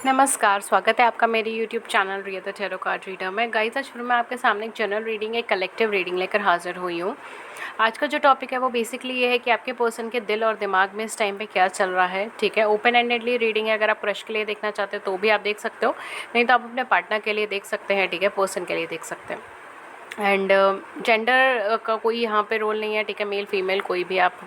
नमस्कार, स्वागत है आपका मेरे YouTube channel Riya the tarot card reader में। गाइस, आज फिर मैं आपके सामने एक जनरल रीडिंग, एक कलेक्टिव रीडिंग लेकर हाजिर हुई हूँ। आज का जो टॉपिक है वो बेसिकली ये है कि आपके पर्सन के दिल और दिमाग में इस टाइम पे क्या चल रहा है। ठीक है, ओपन एंडेडली रीडिंग है। अगर आप क्रश के लिए देखना चाहते हो तो भी आप देख सकते हो, नहीं तो आप अपने पार्टनर के लिए देख सकते हैं। ठीक है, पर्सन के लिए देख सकते हैं। एंड जेंडर का कोई यहाँ पे रोल नहीं है। ठीक है, मेल फीमेल कोई भी आप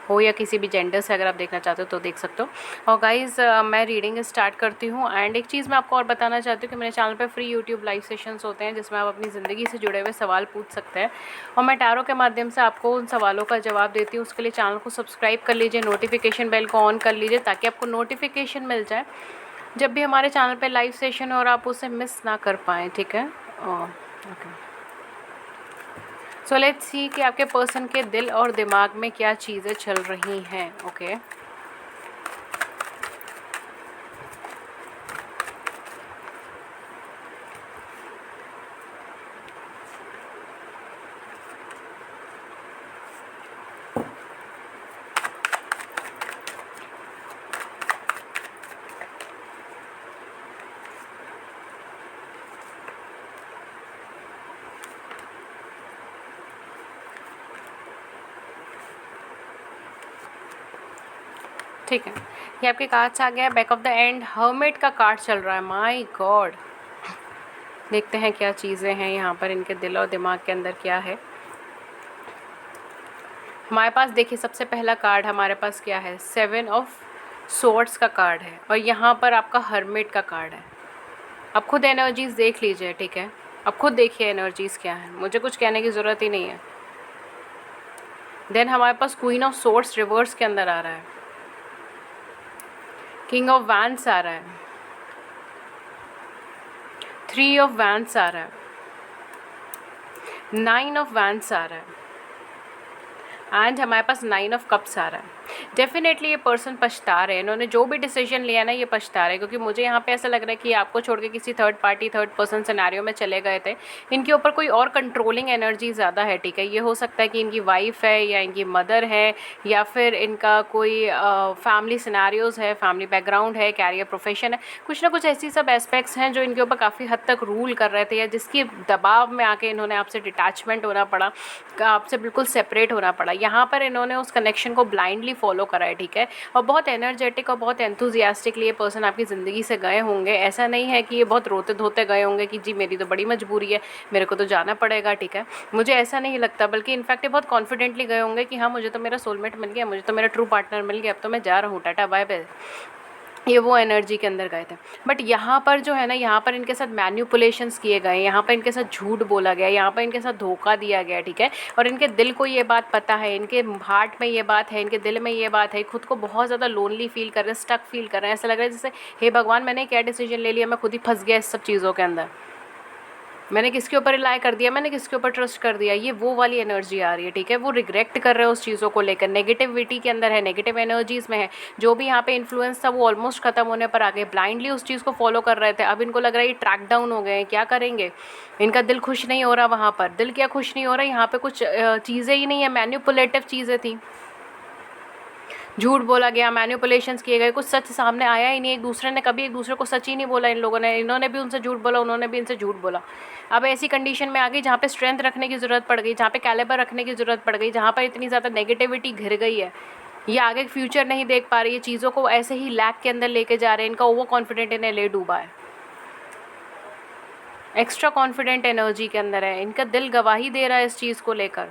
हो या किसी भी जेंडर से अगर आप देखना चाहते हो तो देख सकते हो। और गाइज़, मैं रीडिंग स्टार्ट करती हूँ। एंड एक चीज़ मैं आपको और बताना चाहती हूँ कि मेरे चैनल पे फ्री यूट्यूब लाइव सेशंस होते हैं जिसमें आप अपनी ज़िंदगी से जुड़े हुए सवाल पूछ सकते हैं और मैं टैरो के माध्यम से आपको उन सवालों का जवाब देती हूँ। उसके लिए चैनल को सब्सक्राइब कर लीजिए, नोटिफिकेशन बेल को ऑन कर लीजिए ताकि आपको नोटिफिकेशन मिल जाए जब भी हमारे चैनल पर लाइव सेशन और आप उसे मिस ना कर पाएँ। ठीक है, ओके। सो लेट्स सी कि आपके पर्सन के दिल और दिमाग में क्या चीज़ें चल रही हैं। ओके, ठीक है, ये आपके कार्ड्स आ गया। Back of the end hermit का कार्ड चल रहा है। माय गॉड, देखते हैं क्या चीज़ें हैं यहाँ पर। इनके दिल और दिमाग के अंदर क्या है हमारे पास। देखिए, सबसे पहला कार्ड हमारे पास क्या है, 7 ऑफ सोर्ड्स का कार्ड है और यहाँ पर आपका हर्मिट का कार्ड है। आप खुद एनर्जीज देख लीजिए। ठीक है, आप खुद देखिए एनर्जीज क्या है, मुझे कुछ कहने की ज़रूरत ही नहीं है। देन हमारे पास क्वीन ऑफ सोर्ड्स रिवर्स के अंदर आ रहा है, किंग ऑफ वैंड्स आ रहा है, 3 ऑफ वैंड्स आ रहा है, 9 ऑफ वैंड्स आ रहा है एंड हमारे पास 9 ऑफ कप्स आ रहा है। डेफिनेटली ये पर्सन पछता रहे हैं। इन्होंने जो भी डिसीजन लिया ना, ये पछता रहे हैं क्योंकि मुझे यहाँ पे ऐसा लग रहा है कि आपको छोड़ के किसी third party, third person scenario में चले गए थे। इनके ऊपर कोई और कंट्रोलिंग एनर्जी ज़्यादा है। ठीक है, ये हो सकता है कि इनकी वाइफ है या इनकी मदर है या फिर इनका कोई फैमिली सिनेरियोज़ है, फैमिली बैकग्राउंड है, कैरियर प्रोफेशन है। कुछ ना कुछ ऐसी सब एस्पेक्ट्स हैं जो इनके ऊपर काफ़ी हद तक रूल कर रहे थे या जिसकी दबाव में आके इन्होंने आपसे डिटैचमेंट होना पड़ा, आपसे बिल्कुल सेपरेट होना पड़ा। यहाँ पर इन्होंने उस कनेक्शन को ब्लाइंडली फॉलो करा है। ठीक है, और बहुत एनर्जेटिक और बहुत एंथुजियास्टिकली ये पर्सन आपकी ज़िंदगी से गए होंगे। ऐसा नहीं है कि ये बहुत रोते धोते गए होंगे कि जी मेरी तो बड़ी मजबूरी है, मेरे को तो जाना पड़ेगा। ठीक है, मुझे ऐसा नहीं लगता, बल्कि इनफैक्ट ये बहुत कॉन्फिडेंटली गए होंगे कि हाँ, मुझे तो मेरा सोलमेट मिल गया, मुझे तो मेरा ट्रू पार्टनर मिल गया, अब तो मैं जा रहा हूँ, टाटा बाय बाय। ये वो एनर्जी के अंदर गए थे। बट यहाँ पर जो है ना, यहाँ पर इनके साथ मैन्युपुलेशंस किए गए, यहाँ पर इनके साथ झूठ बोला गया, यहाँ पर इनके साथ धोखा दिया गया। ठीक है, और इनके दिल को ये बात पता है, इनके हार्ट में ये बात है, इनके दिल में ये बात है। खुद को बहुत ज़्यादा लोनली फील कर रहे हैं, स्टक फील कर रहे हैं। ऐसा लग रहा है जैसे हे भगवान, मैंने क्या डिसीजन ले लिया, मैं खुद ही फंस गया इस सब चीज़ों के अंदर। मैंने किसके ऊपर रिलाई कर दिया, मैंने किसके ऊपर ट्रस्ट कर दिया। ये वो वाली एनर्जी आ रही है। ठीक है, वो रिग्रेट कर रहे हो उस चीज़ों को लेकर, नेगेटिविटी के अंदर है, नेगेटिव एनर्जीज़ में है। जो भी यहाँ पे इन्फ्लुएंस था वो ऑलमोस्ट खत्म होने पर आ गए। ब्लाइंडली उस चीज़ को फॉलो कर रहे थे, अब इनको लग रहा है ये ट्रैक डाउन हो गए हैं, क्या करेंगे। इनका दिल खुश नहीं हो रहा वहाँ पर। दिल क्या खुश नहीं हो रहा, यहाँ पर कुछ चीज़ें ही नहीं है, मैन्युपुलेटिव चीज़ें थी। झूठ बोला गया, मैनिपुलेशंस किए गए, कुछ सच सामने आया ही नहीं। एक दूसरे ने कभी एक दूसरे को सच ही नहीं बोला इन लोगों ने। इन्होंने भी उनसे झूठ बोला, उन्होंने भी इनसे झूठ बोला। अब ऐसी कंडीशन में आ गई जहाँ पे स्ट्रेंथ रखने की ज़रूरत पड़ गई, जहाँ पे कैलिबर रखने की ज़रूरत पड़ गई, जहाँ पर इतनी ज़्यादा नेगेटिविटी घिर गई है। ये आगे फ्यूचर नहीं देख पा रही है, चीज़ों को ऐसे ही लैक के अंदर लेके जा रहे हैं। इनका ओवर कॉन्फिडेंट इन्हें ले डूबा है, एक्स्ट्रा कॉन्फिडेंट एनर्जी के अंदर है। इनका दिल गवाही दे रहा है इस चीज़ को लेकर।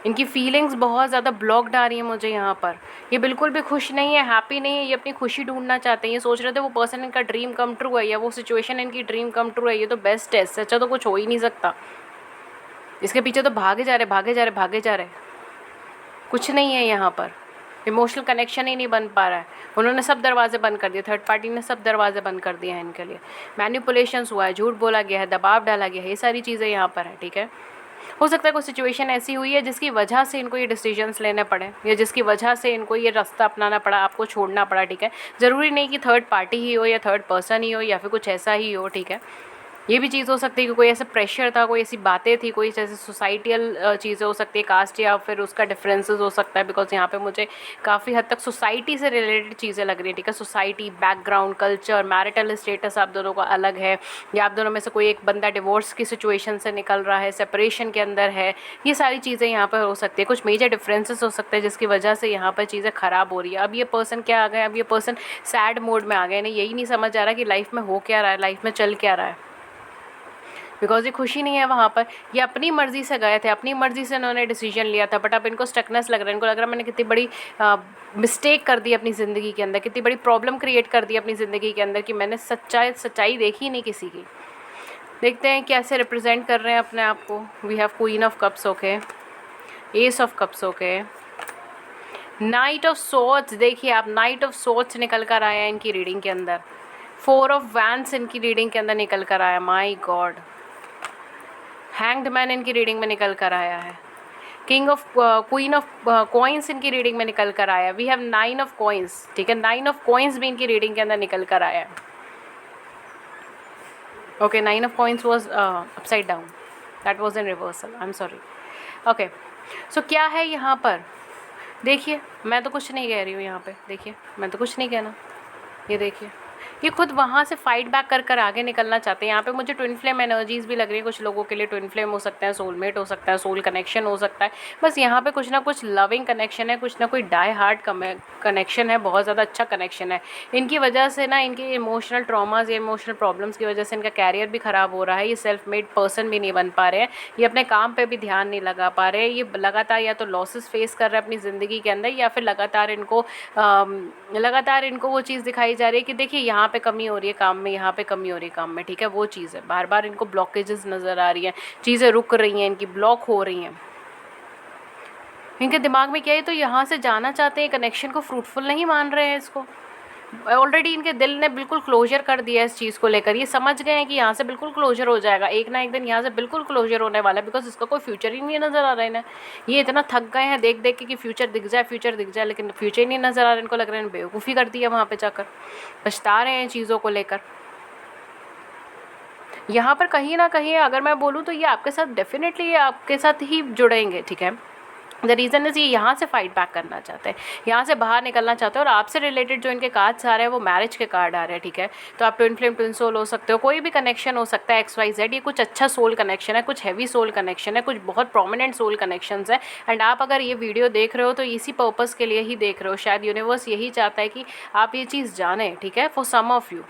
इनकी फीलिंग्स बहुत ज़्यादा ब्लॉक्ड आ रही हैं मुझे यहाँ पर। ये बिल्कुल भी खुश नहीं है, हैप्पी नहीं है। ये अपनी खुशी ढूंढना चाहते हैं। ये सोच रहे थे वो पर्सन इनका ड्रीम कम ट्रू है या वो सिचुएशन इनकी ड्रीम कम ट्रू है। ये तो बेस्ट है, इससे अच्छा तो कुछ हो ही नहीं सकता। इसके पीछे तो भागे जा रहे, भागे जा रहे, भागे जा रहे। कुछ नहीं है यहाँ पर, इमोशनल कनेक्शन ही नहीं बन पा रहा है। उन्होंने सब दरवाजे बंद कर दिए, थर्ड पार्टी ने सब दरवाजे बंद कर दिए हैं इनके लिए। मैनिपुलेशंस हुआ है, झूठ बोला गया है, दबाव डाला गया है, ये सारी चीज़ें यहाँ पर है। ठीक है, हो सकता है कोई सिचुएशन ऐसी हुई है जिसकी वजह से इनको ये डिसीजंस लेने पड़े या जिसकी वजह से इनको ये रास्ता अपनाना पड़ा, आपको छोड़ना पड़ा। ठीक है, ज़रूरी नहीं कि थर्ड पार्टी ही हो या थर्ड पर्सन ही हो या फिर कुछ ऐसा ही हो। ठीक है, ये भी चीज़ हो सकती है कि कोई ऐसा प्रेशर था, कोई ऐसी बातें थी, कोई जैसे सोसाइटियल चीज़ें हो सकती है, कास्ट या फिर उसका डिफरेंसेस हो सकता है। बिकॉज यहाँ पे मुझे काफ़ी हद तक सोसाइटी से रिलेटेड चीज़ें लग रही हैं, ठीक है। Society, background, culture, marital status आप दोनों का अलग है, या आप दोनों में से कोई एक बंदा डिवोर्स की सिचुएशन से निकल रहा है, सेपरेशन के अंदर है, ये सारी चीज़ें यहाँ पर हो सकती है। कुछ मेजर डिफरेंसेस हो सकते हैं जिसकी वजह से यहाँ पर चीज़ें ख़राब हो रही है। अब ये पर्सन क्या आ गए, अब ये पर्सन सैड मोड में आ गए, इन्हें यही नहीं समझ आ रहा कि लाइफ में हो क्या रहा है, लाइफ में चल क्या रहा है। बिकॉज ये खुशी नहीं है वहाँ पर, ये अपनी मर्ज़ी से गए थे, अपनी मर्ज़ी से इन्होंने डिसीजन लिया था, बट अब इनको स्टकनेस लग रहा है, इनको लग रहा है मैंने कितनी बड़ी मिस्टेक कर दी अपनी ज़िंदगी के अंदर, कितनी बड़ी प्रॉब्लम क्रिएट कर दी अपनी ज़िंदगी के अंदर कि मैंने सच्चाई देखी नहीं किसी की। देखते हैं कैसे रिप्रेजेंट कर रहे हैं अपने आप को। We have queen of cups, okay, ace of cups, okay, knight of swords. देखिए आप, नाइट ऑफ सोर्ड्स निकल कर आया है इनकी रीडिंग के अंदर, 4 ऑफ वैंड्स इनकी रीडिंग के अंदर निकल कर आया, माई गॉड। हैंग्ड मैन इनकी रीडिंग में निकल कर आया है, king of queen of coins इनकी रीडिंग में निकल कर आया। वी हैव 9 ऑफ कॉइन्स, ठीक है, 9 ऑफ कॉइन्स भी इनकी रीडिंग के अंदर निकल कर आया है। Okay, 9 of coins was upside down, that was in reversal, I am sorry. Okay, so क्या है यहाँ पर, देखिए मैं तो कुछ नहीं कह रही हूँ यहाँ पे, देखिए मैं तो कुछ नहीं कहना, ये देखिए ये खुद वहाँ से फाइट बैक कर कर आगे निकलना चाहते हैं। यहाँ पे मुझे ट्विन फ्लेम एनर्जीज भी लग रही है, कुछ लोगों के लिए ट्विन फ्लेम हो सकता है, सोलमेट हो सकता है, सोल कनेक्शन हो सकता है। बस यहाँ पे कुछ ना कुछ लविंग कनेक्शन है, कुछ ना कोई डाई हार्ट कनेक्शन है, बहुत ज़्यादा अच्छा कनेक्शन है। इनकी वजह से ना, इनके इमोशनल ट्रॉमाज या इमोशनल प्रॉब्लम्स की वजह से इनका कैरियर भी ख़राब हो रहा है। ये सेल्फ मेड पर्सन भी नहीं बन पा रहे हैं, ये अपने काम पर भी ध्यान नहीं लगा पा रहे हैं, ये लगातार या तो लॉसेस फेस कर रहे हैं अपनी ज़िंदगी के अंदर, या फिर लगातार इनको वो चीज़ दिखाई जा रही है कि देखिए यहाँ पे कमी हो रही है काम में, यहाँ पे कमी हो रही है काम में, ठीक है। वो चीज़ है, बार बार इनको ब्लॉकेजेस नज़र आ रही हैं, चीज़ें रुक रही हैं, इनकी ब्लॉक हो रही हैं। इनके दिमाग में क्या है, तो यहाँ से जाना चाहते हैं, कनेक्शन को फ्रूटफुल नहीं मान रहे हैं इसको। ऑलरेडी इनके दिल ने बिल्कुल क्लोजर कर दिया है इस चीज़ को लेकर, ये समझ गए हैं कि यहाँ से बिल्कुल क्लोजर हो जाएगा, एक ना एक दिन यहाँ से बिल्कुल क्लोजर होने वाला है। बिकॉज इसका कोई फ्यूचर ही नहीं नज़र आ रहा है इन्हें, ये इतना थक गए हैं देख देख के कि फ्यूचर दिख जाए, लेकिन फ्यूचर ही नहीं नज़र आ रहा है। इनको लग रहा है बेवकूफ़ी कर दी है, वहाँ पर जाकर पछता रहे हैं चीज़ों को लेकर। यहाँ पर कहीं ना कहीं अगर मैं बोलूँ तो ये आपके साथ डेफिनेटली, ये आपके साथ ही जुड़ेंगे, ठीक है। द रीज़न इज़ ये यहाँ से फाइट बैक करना चाहते हैं, यहाँ से बाहर निकलना चाहते हैं, और आपसे रिलेटेड जो इनके कार्ड्स आ रहे हैं वो मैरिज के कार्ड आ रहे हैं, ठीक है। तो आप ट्विन फ्लेम, ट्विन सोल हो सकते हो, कोई भी कनेक्शन हो सकता है, XYZ। ये कुछ अच्छा सोल कनेक्शन है, कुछ हैवी सोल कनेक्शन है, कुछ बहुत प्रोमिनेंट सोल कनेक्शंस है। एंड आप अगर ये वीडियो देख रहे हो तो इसी पर्पज़ के लिए ही देख रहे हो, शायद यूनिवर्स यही चाहता है कि आप ये चीज़ जानें, ठीक है, for some of you.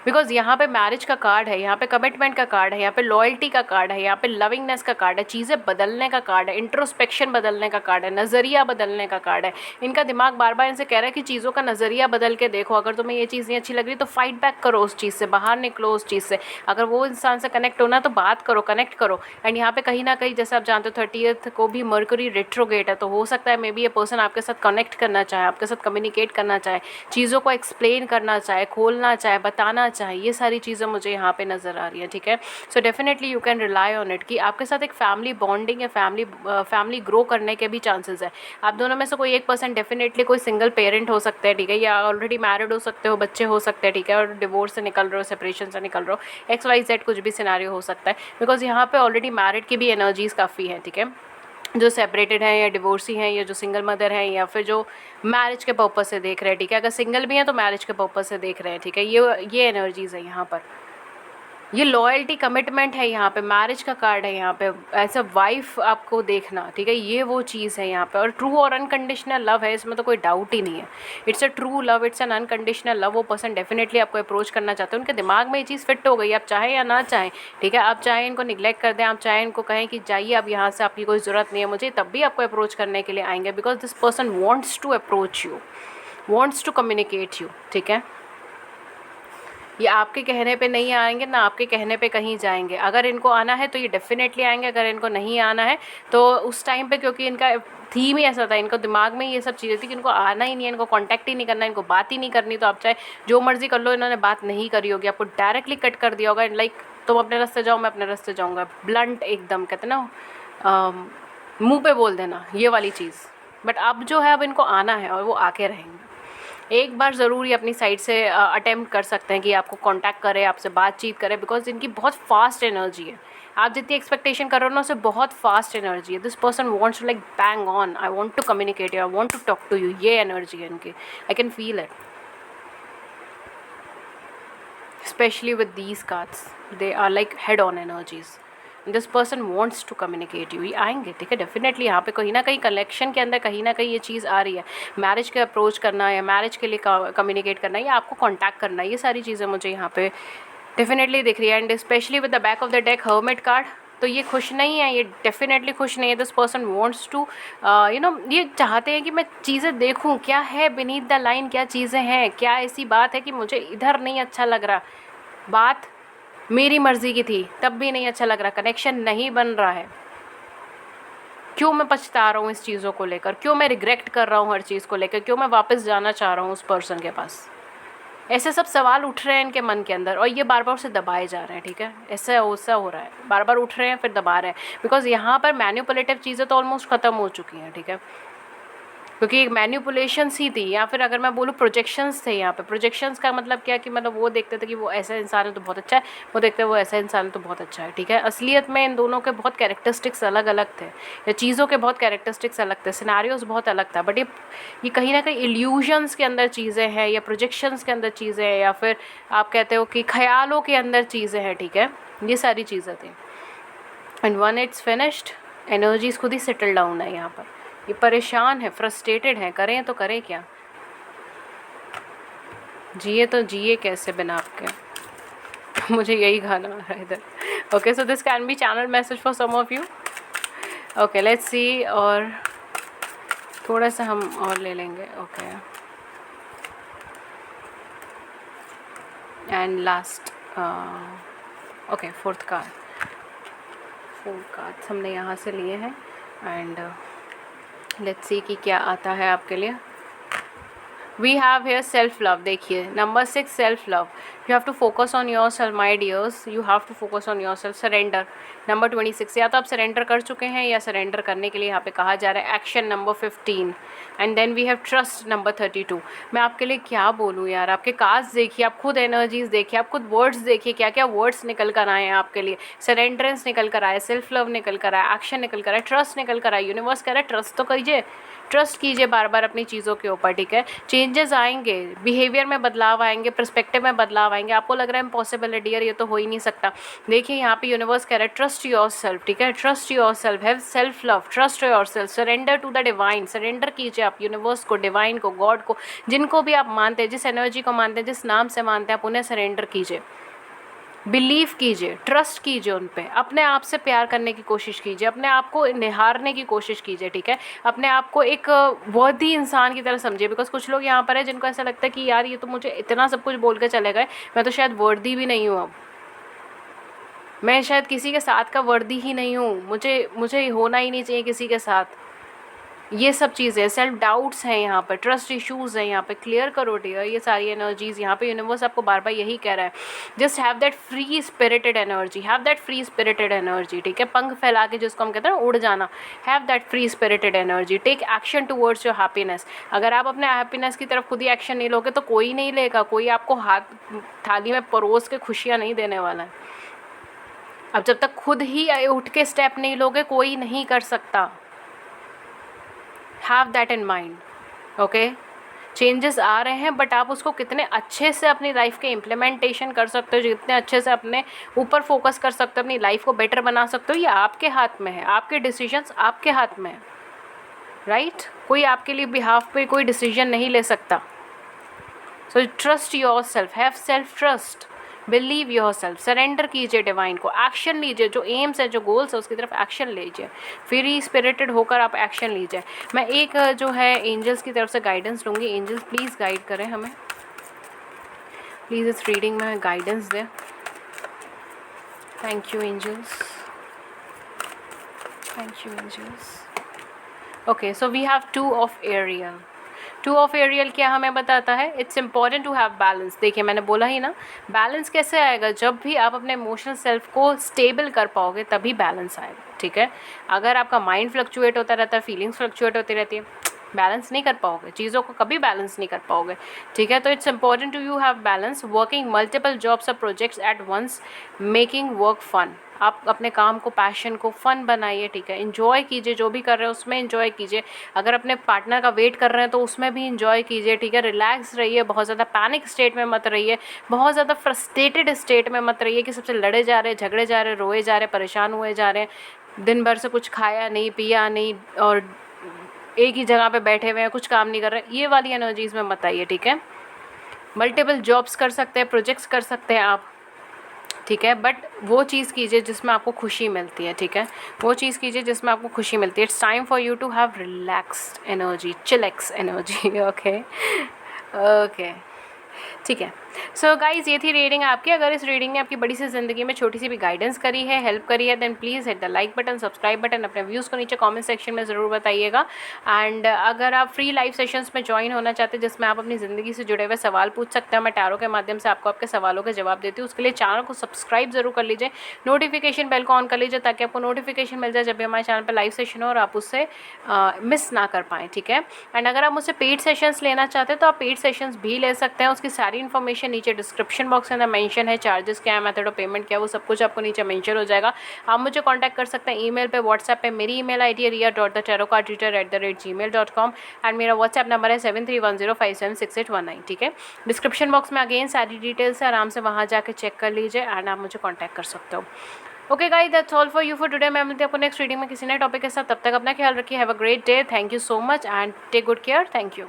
Because यहाँ पे मैरिज का कार्ड है, यहाँ पे कमिटमेंट का कार्ड है, यहाँ पे लॉयल्टी का कार्ड है, यहाँ पे लविंगनेस का कार्ड है, चीज़ें बदलने का कार्ड है, इंट्रोस्पेक्शन बदलने का कार्ड है, नज़रिया बदलने का कार्ड है। इनका दिमाग बार बार इनसे कह रहा है कि चीज़ों का नज़रिया बदल के देखो, अगर तुम्हें ये चीज़ नहीं अच्छी लग रही तो फाइट बैक करो उस चीज़ से, बाहर निकलो उस चीज़ से। अगर वो इंसान से कनेक्ट होना तो बात करो, कनेक्ट करो। एंड यहाँ पे कहीं ना कहीं जैसे आप जानते हो 30th को भी मर्करी रेट्रोगेट है, तो हो सकता है मे बी ये पर्सन आपके साथ कनेक्ट करना चाहे, आपके साथ कम्युनिकेट करना चाहे, चीज़ों को एक्सप्लेन करना चाहे, खोलना चाहे, बताना चाहे, ये सारी चीज़ें मुझे यहाँ पे नज़र आ रही है, ठीक है। So definitely you can rely on it कि आपके साथ एक फैमिली बॉन्डिंग या फैमिली ग्रो करने के भी चांसेस है। आप दोनों में से कोई एक पर्सन डेफिनेटली कोई सिंगल पेरेंट हो सकते हैं, ठीक है, या ऑलरेडी मैरिड हो सकते हो, बच्चे हो सकते हैं, ठीक है, और डिवोर्स से निकल रहे हो, सेपरेशन से निकल रहे हो, XYZ कुछ भी सिनेरियो हो सकता है। बिकॉज यहाँ पे ऑलरेडी मैरिड की भी एनर्जीज़ काफ़ी हैं, ठीक है, जो सेपरेटेड हैं या डिवोर्सी हैं, या जो सिंगल मदर हैं, या फिर जो मैरिज के पर्पज़ से देख रहे हैं, ठीक है। अगर सिंगल भी हैं तो मैरिज के पर्पज़ से देख रहे हैं, ठीक है। ये एनर्जीज़ है यहाँ पर, ये लॉयल्टी कमिटमेंट है, यहाँ पे मैरिज का कार्ड है, यहाँ पे एज अ वाइफ आपको देखना, ठीक है, ये वो चीज़ है यहाँ पे। और ट्रू और अनकंडीशनल लव है, इसमें तो कोई डाउट ही नहीं है। It's a true love, it's an unconditional love. वो पर्सन डेफिनेटली आपको अप्रोच करना चाहते हैं, उनके दिमाग में ये चीज़ फिट हो गई, आप चाहें या ना चाहें, ठीक है। आप चाहें इनको निगलेक्ट कर दें, आप चाहें इनको कहें कि जाइए अब यहाँ से, आपकी कोई ज़रूरत नहीं है मुझे, तब भी आपको अप्रोच करने के लिए आएंगे। Because this person wants to approach you, wants to communicate you, ठीक है। ये आपके कहने पे नहीं आएंगे, ना आपके कहने पे कहीं जाएंगे। अगर इनको आना है तो ये डेफिनेटली आएंगे, अगर इनको नहीं आना है तो उस टाइम पे, क्योंकि इनका थीम ही ऐसा था, इनको दिमाग में ये सब चीज़ें थी कि इनको आना ही नहीं है, इनको कांटेक्ट ही नहीं करना, इनको बात ही नहीं करनी। तो आप चाहे जो मर्जी कर लो, इन्होंने बात नहीं करी होगी, आपको डायरेक्टली कट कर दिया होगा, लाइक तुम अपने रास्ते जाओ, मैं अपने रास्ते जाऊँगा, ब्लंट एकदम, कहते ना मुँह पे बोल देना, ये वाली चीज़। बट अब जो है, अब इनको आना है और वो आके रहेंगे। एक बार ज़रूर ये अपनी साइड से अटेम्प्ट कर सकते हैं कि आपको कांटेक्ट करे, आपसे बातचीत करे, बिकॉज इनकी बहुत फास्ट एनर्जी है। आप जितनी एक्सपेक्टेशन कर रहे हो ना उससे बहुत फास्ट एनर्जी है। This person wants to like bang on, I want to communicate you, I want to talk to you, ये एनर्जी है इनकी, I can feel it. Specially with these cards, they are like head on energies. This person wants to communicate you, ये आएंगे, ठीक है। Definitely यहाँ पे कहीं ना कहीं कलेक्शन के अंदर कहीं ना कहीं ये चीज़ आ रही है। मैरिज के अप्रोच करना या मैरिज के लिए कम्युनिकेट करना या आपको कॉन्टैक्ट करना, ये सारी चीज़ें मुझे यहाँ पे डेफिनेटली दिख रही है। And specially with the back of the deck hermit card, तो ये खुश नहीं है, ये डेफिनेटली खुश नहीं है। This person wants to you know, ये चाहते हैं कि मैं चीज़ें देखूँ क्या है बीनीथ द लाइन, क्या चीज़ें हैं, क्या ऐसी बात है कि मुझे इधर नहीं अच्छा लग रहा, बात मेरी मर्ज़ी की थी तब भी नहीं अच्छा लग रहा, कनेक्शन नहीं बन रहा है, क्यों मैं पछता रहा हूँ इस चीज़ों को लेकर, क्यों मैं रिग्रेट कर रहा हूँ हर चीज़ को लेकर, क्यों मैं वापस जाना चाह रहा हूँ उस पर्सन के पास। ऐसे सब सवाल उठ रहे हैं इनके मन के अंदर और ये बार बार उसे दबाए जा रहे हैं, ठीक है। ऐसा वैसा हो रहा है, बार बार उठ रहे हैं फिर दबा रहे हैं, बिकॉज यहाँ पर मैन्युपुलेटिव चीज़ें तो ऑलमोस्ट ख़त्म हो चुकी हैं, ठीक है। क्योंकि एक मैन्युपुलेशंस ही थी, या फिर अगर मैं बोलूँ प्रोजेक्शंस थे यहाँ पे। प्रोजेक्शंस का मतलब क्या कि मतलब वो देखते थे कि वो ऐसा इंसान है तो बहुत अच्छा है, वो देखते हैं वो ऐसा इंसान है तो बहुत अच्छा है, ठीक है। असलियत में इन दोनों के बहुत कैरेक्टरिस्टिक्स अलग अलग थे, या चीज़ों के बहुत कैरेक्टरिस्टिक्स अलग थे, सिनेरियोज बहुत अलग था। बट ये कहीं ना कहीं इल्यूजन्स के अंदर चीज़ें हैं, या प्रोजेक्शंस के अंदर चीज़ें हैं, या फिर आप कहते हो कि ख्यालों के अंदर चीज़ें हैं, ठीक है। ये सारी चीज़ें थी। And one it's finished, energies खुद ही सेटल डाउन है यहाँ पर। ये परेशान है, फ्रस्ट्रेटेड है, करें तो करें क्या, जिए तो जिए कैसे बिना आपके। मुझे यही गाना आ रहा है इधर। Okay, so this can be channel message for some of you. Okay, let's see, और थोड़ा सा हम और ले लेंगे। Okay, and last, okay, fourth card हमने यहाँ से लिए हैं। एंड लेट्स सी कि क्या आता है आपके लिए। We have here self love. देखिए number 6 self love. You have to focus on yourself my dears, you have to focus on yourself. Surrender number 26, या तो आप सरेंडर कर चुके हैं या सरेंडर करने के लिए यहाँ पे कहा जा रहा है। Action number 15, and then we have trust number 32। मैं आपके लिए क्या बोलूँ यार, आपके कार्ड्स देखिए, आप खुद एनर्जीज देखिए, आप खुद वर्ड्स देखिए, क्या क्या वर्ड्स निकल कर आए हैं आपके लिए। सरेंडरेंस निकल कर आए, सेल्फ लव निकल कर आया, एक्शन निकल कर आया, ट्रस्ट निकल कर आया। यूनिवर्स कह रहा है ट्रस्ट तो कीजिए, ट्रस्ट कीजिए बार बार अपनी चीज़ों के ऊपर, ठीक है। चेंजेस आएंगे, बिहेवियर में बदलाव आएंगे, पर्सपेक्टिव में बदलाव आएंगे। आपको लग रहा है इम्पॉसिबल है डियर, ये तो हो ही नहीं सकता। देखिए यहाँ पे यूनिवर्स कह रहा है ट्रस्ट योर सेल्फ, ठीक है। Trust yourself, have self love, trust yourself, surrender to the divine. सरेंडर कीजिए आप यूनिवर्स को, डिवाइन को, गॉड को, जिनको भी आप मानते हैं, जिस एनर्जी को मानते हैं, जिस नाम से मानते हैं, आप उन्हें सरेंडर कीजिए। बिलीव कीजिए, ट्रस्ट कीजिए उन पे, अपने आप से प्यार करने की कोशिश कीजिए, अपने आप को निहारने की कोशिश कीजिए, ठीक है। अपने आप को एक वर्दी इंसान की तरह समझिए। बिकॉज कुछ लोग यहाँ पर है जिनको ऐसा लगता है कि यार ये तो मुझे इतना सब कुछ बोल के चले गए, मैं तो शायद वर्दी भी नहीं हूँ, अब मैं शायद किसी के साथ का वर्दी ही नहीं हूँ, मुझे होना ही नहीं चाहिए किसी के साथ। ये सब चीज़ें, सेल्फ डाउट्स हैं यहाँ पर, ट्रस्ट इश्यूज़ हैं यहाँ पे। क्लियर करो डियर ये सारी एनर्जीज़। यहाँ पे यूनिवर्स आपको बार बार यही कह रहा है, just have that free spirited energy, have that free spirited energy, ठीक है। पंख फैला के जिसको हम कहते हैं उड़ जाना, have that free spirited energy. Take action towards your happiness. अगर आप अपने हैप्पीनेस की तरफ खुद ही एक्शन नहीं लोगे तो कोई नहीं लेगा, कोई आपको हाथ थाली में परोस के खुशियाँ नहीं देने वाला है। अब जब तक खुद ही उठ के स्टेप नहीं लोगे कोई नहीं कर सकता। Have that in mind, okay. Changes आ रहे हैं बट आप उसको कितने अच्छे से अपनी लाइफ के इम्प्लीमेंटेशन कर सकते हो, जितने अच्छे से अपने ऊपर फोकस कर सकते हो, अपनी लाइफ को बेटर बना सकते हो, ये आपके हाथ में है। आपके डिसीजंस आपके हाथ में है, राइट। कोई आपके लिए बिहाफ पे कोई डिसीजन नहीं ले सकता। So trust yourself, have self trust, believe your self, surrender कीजिए डिवाइन को, एक्शन लीजिए। जो एम्स है, जो गोल्स है, उसकी तरफ एक्शन लीजिए। फ्री स्पिरिटेड होकर आप एक्शन लीजिए। मैं एक जो है एंजल्स की तरफ से गाइडेंस लूँगी। एंजल्स प्लीज़ गाइड करें हमें, प्लीज़ इस रीडिंग में गाइडेंस दें। Thank you angels, thank you angels. Okay, so we have 2 of Ariel. 2 of Ariel क्या हमें बताता है? It's important to have balance. देखिए मैंने बोला ही ना, बैलेंस कैसे आएगा? जब भी आप अपने इमोशनल सेल्फ को स्टेबल कर पाओगे तभी बैलेंस आएगा, ठीक है। अगर आपका माइंड फ्लक्चुएट होता रहता है, फीलिंग्स फ्लक्चुएट होती रहती है, बैलेंस नहीं कर पाओगे, चीज़ों को कभी बैलेंस नहीं कर पाओगे, ठीक है। तो it's important to you have balance, working multiple jobs और projects at once, making work fun. आप अपने काम को, पैशन को फन बनाइए, ठीक है। इन्जॉय कीजिए, जो भी कर रहे हो उसमें इन्जॉय कीजिए। अगर अपने पार्टनर का वेट कर रहे हैं तो उसमें भी इन्जॉय कीजिए, ठीक है। रिलैक्स रहिए, बहुत ज़्यादा पैनिक स्टेट में मत रहिए, बहुत ज़्यादा फ्रस्ट्रेटेड स्टेट में मत रहिए कि सबसे लड़े जा रहे हैं, झगड़े जा रहे हैं, रोए जा रहे हैं, परेशान हुए जा रहे हैं, दिन भर से कुछ खाया नहीं, पिया नहीं और एक ही जगह पे बैठे हुए हैं, कुछ काम नहीं कर रहे। ये वाली एनर्जीज़ में मत आइए, ठीक है। मल्टीपल जॉब्स कर सकते हैं, प्रोजेक्ट्स कर सकते हैं आप, ठीक है, बट वो चीज़ कीजिए जिसमें आपको खुशी मिलती है, ठीक है। वो चीज़ कीजिए जिसमें आपको खुशी मिलती है। It's time for you to have relaxed energy, chillax energy, okay okay, ठीक है। सो गाइज़, ये थी रीडिंग आपकी। अगर इस रीडिंग ने आपकी बड़ी सी ज़िंदगी में छोटी सी भी गाइडेंस करी है, हेल्प करी है, then please hit the like button, subscribe button. अपने व्यूज़ को नीचे कमेंट सेक्शन में ज़रूर बताइएगा। एंड अगर आप फ्री लाइव सेशंस में ज्वाइन होना चाहते हैं जिसमें आप अपनी ज़िंदगी से जुड़े हुए सवाल पूछ सकते हैं, मैं टैरो के माध्यम से आपको आपके सवालों के जवाब देती हूँ। उसके लिए चैनल को सब्सक्राइब ज़रूर कर लीजिए, नोटिफिकेशन बेल को ऑन कर लीजिए ताकि आपको नोटिफिकेशन मिल जाए जब भी हमारे चैनल पर लाइव सेशन हो और आप उससे मिस ना कर पाएँ, ठीक है। एंड अगर आप मुझसे पेड सेशंस लेना चाहते हैं तो आप पेड सेशंस भी ले सकते हैं। उसकी सारी इन्फॉर्मेशन नीचे डिस्क्रिप्शन बॉक्स के अंदर मेंशन है, चार्जेस क्या है, मेथड ऑफ पेमेंट क्या है, वो सब कुछ आपको नीचे मेंशन हो जाएगा। आप मुझे कांटेक्ट कर सकते हैं ईमेल पे, व्हाट्सएप पे। मेरी ईमेल आईडी है ria.thetarotcardreader@gmail.com एंड मेरा व्हाट्सएप नंबर है 7310576819, ठीक है। डिस्क्रिप्शन बॉक्स में अगेन सारी डिटेल्स है, आराम से वहाँ जाकर चेक कर लीजिए एंड आप मुझे कॉन्टैक्ट कर सकते हो। Okay guys, that's all for you for today. मैं मिलती हूँ आपको नेक्स्ट रीडिंग में किसी नए टॉपिक के साथ। तब तक अपना ख्याल रखिए। Have a great day. Thank you so much and take good care. Thank you.